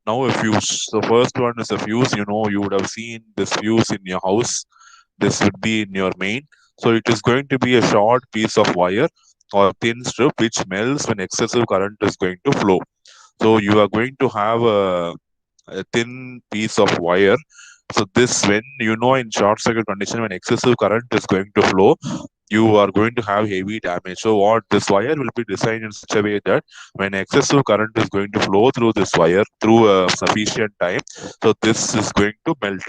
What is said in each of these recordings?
Now a fuse. The first one is a fuse. You would have seen this fuse in your house. This would be in your main. So it is going to be a short piece of wire or thin strip which melts when excessive current is going to flow. So you are going to have a thin piece of wire. So this, when in short circuit condition, when excessive current is going to flow, you are going to have heavy damage. So what this wire will be designed in such a way that when excessive current is going to flow through this wire through a sufficient time, so this is going to melt.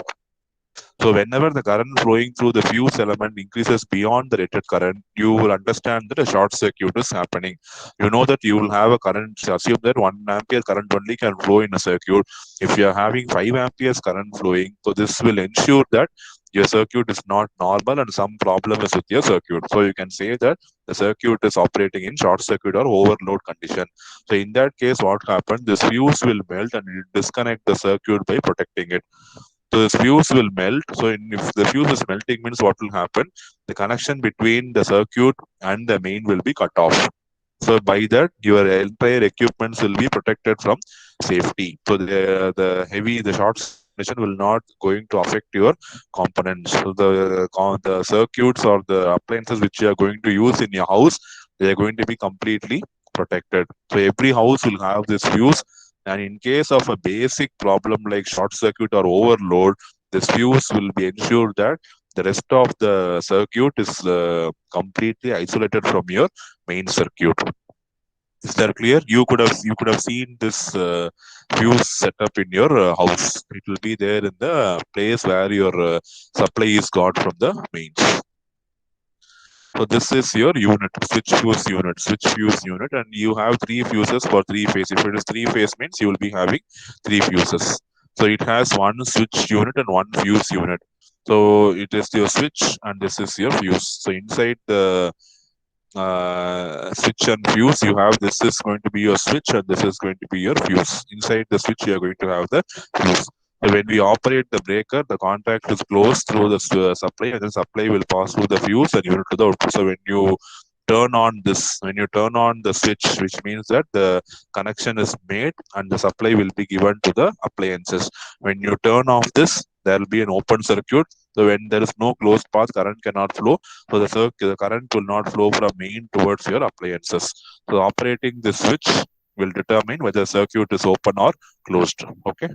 So whenever the current flowing through the fuse element increases beyond the rated current, you will understand that a short circuit is happening. You know that you will have a current. Assume that 1 ampere current only can flow in a circuit. If you are having 5 amperes current flowing, so this will ensure that your circuit is not normal and some problem is with your circuit. So you can say that the circuit is operating in short circuit or overload condition. So in that case, what happens? This fuse will melt and it disconnect the circuit by protecting it. So this fuse will melt. So if the fuse is melting, means what will happen? The connection between the circuit and the main will be cut off. So by that, your entire equipments will be protected from safety. So the short circuit condition will not going to affect your components. So the circuits or the appliances which you are going to use in your house, they are going to be completely protected. So every house will have this fuse, and in case of a basic problem like short circuit or overload, this fuse will be ensured that the rest of the circuit is completely isolated from your main circuit. Is that clear? You could have seen this fuse setup in your house. It will be there in the place where your supply is got from the mains. So this is your unit, switch fuse unit, and you have three fuses for three phase. If it is three phase means you will be having three fuses. So it has one switch unit and one fuse unit. So it is your switch and this is your fuse. So inside the switch and fuse, you have this is going to be your switch and this is going to be your fuse. Inside the switch, you are going to have the fuse. So when we operate the breaker, the contact is closed through the supply, and the supply will pass through the fuse and unit to the output. So when you turn on the switch, which means that the connection is made and the supply will be given to the appliances. When you turn off this, there will be an open circuit. So when there is no closed path, current cannot flow. So the current will not flow from main towards your appliances. So operating the switch will determine whether the circuit is open or closed. Okay.